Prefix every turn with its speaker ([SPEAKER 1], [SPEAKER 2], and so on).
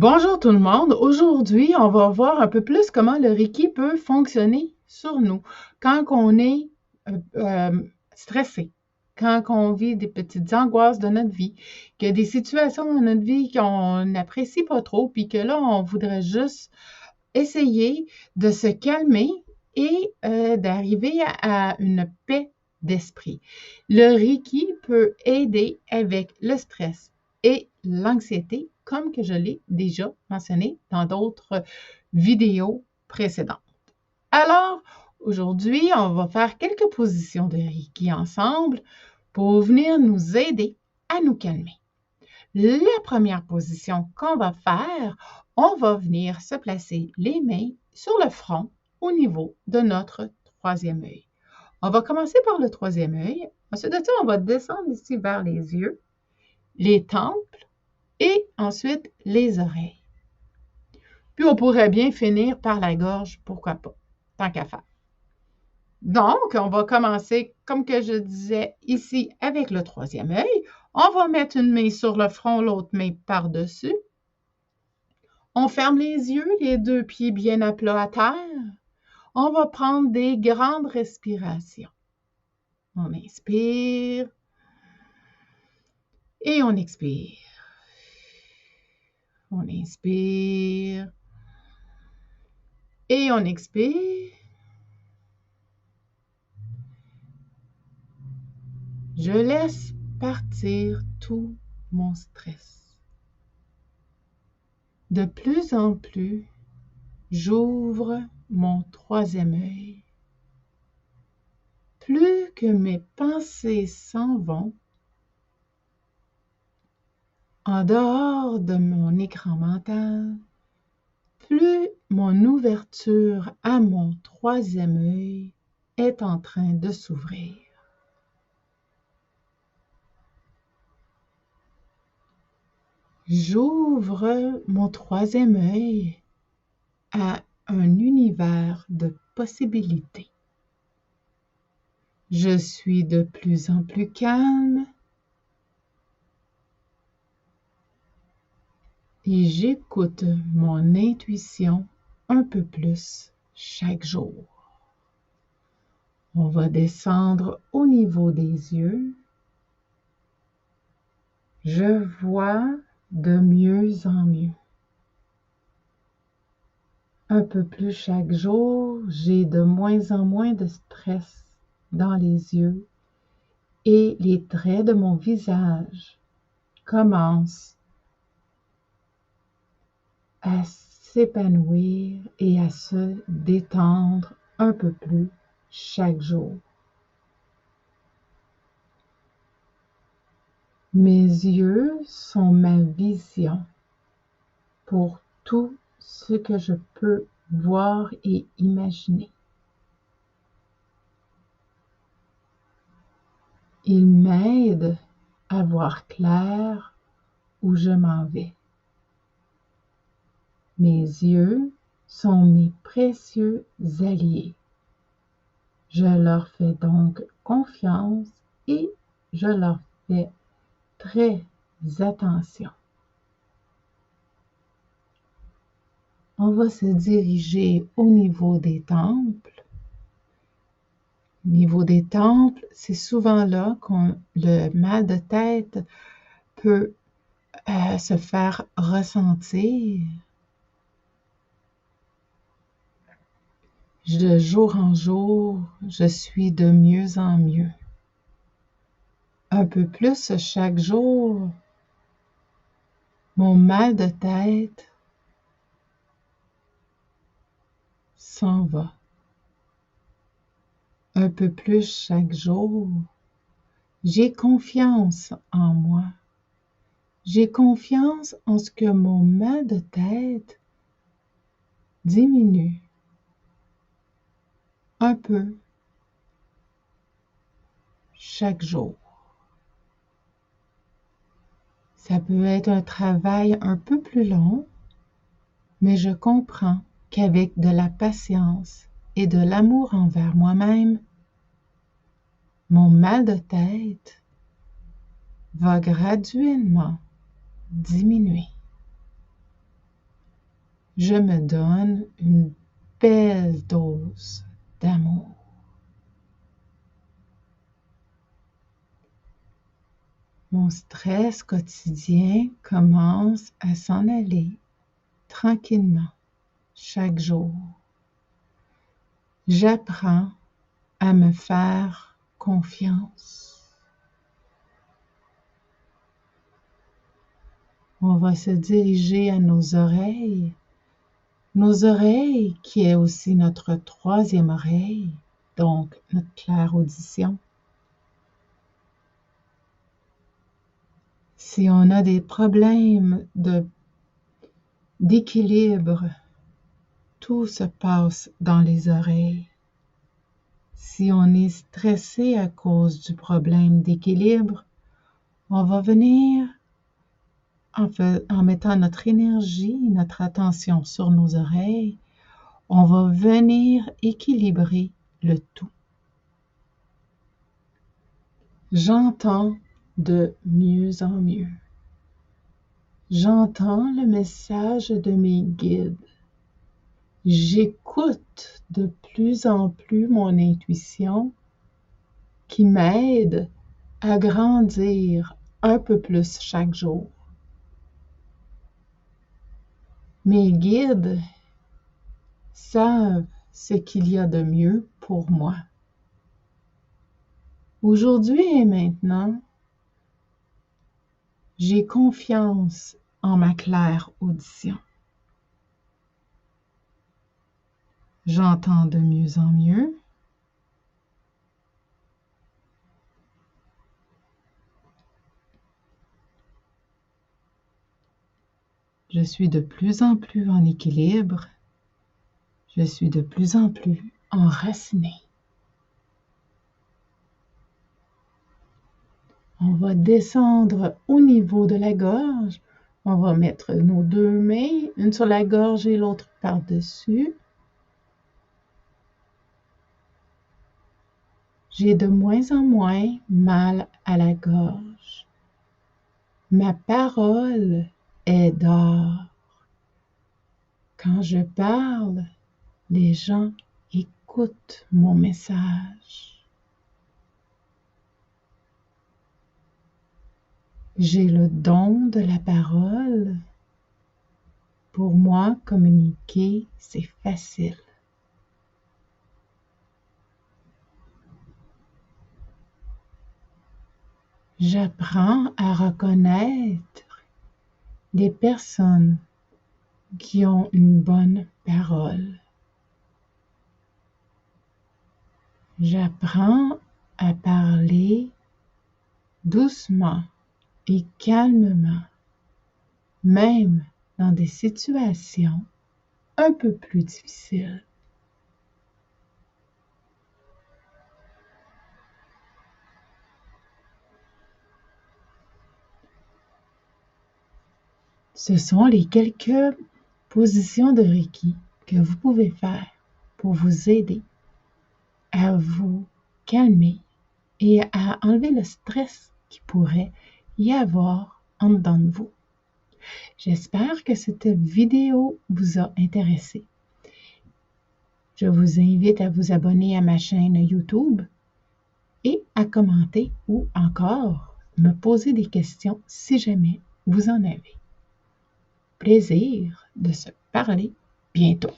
[SPEAKER 1] Bonjour tout le monde. Aujourd'hui, on va voir un peu plus comment le Reiki peut fonctionner sur nous quand on est stressé, quand on vit des petites angoisses de notre vie, qu'il y a des situations dans notre vie qu'on n'apprécie pas trop, puis que là, on voudrait juste essayer de se calmer et d'arriver à une paix d'esprit. Le Reiki peut aider avec le stress et l'anxiété, comme que je l'ai déjà mentionné dans d'autres vidéos précédentes. Alors, aujourd'hui, on va faire quelques positions de Reiki ensemble pour venir nous aider à nous calmer. La première position qu'on va faire, on va venir se placer les mains sur le front au niveau de notre troisième œil. On va commencer par le troisième œil. Ensuite de ça, on va descendre ici vers les yeux, les tempes et ensuite les oreilles. Puis on pourrait bien finir par la gorge, pourquoi pas, tant qu'à faire. Donc, on va commencer, comme que je disais, ici avec le troisième œil. On va mettre une main sur le front, l'autre main par-dessus. On ferme les yeux, les deux pieds bien à plat à terre. On va prendre des grandes respirations. On inspire et on expire. On inspire et on expire. Je laisse partir tout mon stress. De plus en plus, j'ouvre mon troisième œil. Plus que mes pensées s'en vont, en dehors de mon écran mental, plus mon ouverture à mon troisième œil est en train de s'ouvrir. J'ouvre mon troisième œil à un univers de possibilités. Je suis de plus en plus calme et j'écoute mon intuition un peu plus chaque jour. On va descendre au niveau des yeux. Je vois de mieux en mieux. Un peu plus chaque jour, j'ai de moins en moins de stress dans les yeux et les traits de mon visage commencent à s'épanouir et à se détendre un peu plus chaque jour. Mes yeux sont ma vision pour tout ce que je peux voir et imaginer. Ils m'aident à voir clair où je m'en vais. Mes yeux sont mes précieux alliés. Je leur fais donc confiance et je leur fais très attention. On va se diriger au niveau des tempes. Au niveau des tempes, c'est souvent là que le mal de tête peut se faire ressentir. De jour en jour, je suis de mieux en mieux. Un peu plus chaque jour, mon mal de tête s'en va. Un peu plus chaque jour, j'ai confiance en moi. J'ai confiance en ce que mon mal de tête diminue un peu chaque jour. Ça peut être un travail un peu plus long, mais je comprends qu'avec de la patience et de l'amour envers moi-même, mon mal de tête va graduellement diminuer. je me donne une belle dose d'amour. Mon stress quotidien commence à s'en aller tranquillement chaque jour. J'apprends à me faire confiance. On va se diriger à nos oreilles qui est aussi notre troisième oreille, donc notre claire-audition. Si on a des problèmes d'équilibre, tout se passe dans les oreilles. Si on est stressé à cause du problème d'équilibre, on va venir en mettant notre énergie, notre attention sur nos oreilles, on va venir équilibrer le tout. J'entends de mieux en mieux. J'entends le message de mes guides. J'écoute de plus en plus mon intuition qui m'aide à grandir un peu plus chaque jour. Mes guides savent ce qu'il y a de mieux pour moi. Aujourd'hui et maintenant, j'ai confiance en ma claire audition. J'entends de mieux en mieux. Je suis de plus en plus en équilibre. Je suis de plus en plus enracinée. On va descendre au niveau de la gorge. On va mettre nos deux mains, une sur la gorge et l'autre par-dessus. J'ai de moins en moins mal à la gorge. Ma parole est d'or. Quand je parle, les gens écoutent mon message. J'ai le don de la parole. Pour moi, communiquer, c'est facile. J'apprends à reconnaître les personnes qui ont une bonne parole. J'apprends à parler doucement et calmement, même dans des situations un peu plus difficiles. Ce sont les quelques positions de Reiki que vous pouvez faire pour vous aider à vous calmer et à enlever le stress qui pourrait y avoir en dedans de vous. J'espère que cette vidéo vous a intéressé. Je vous invite à vous abonner à ma chaîne YouTube et à commenter ou encore me poser des questions si jamais vous en avez. Plaisir de se parler bientôt.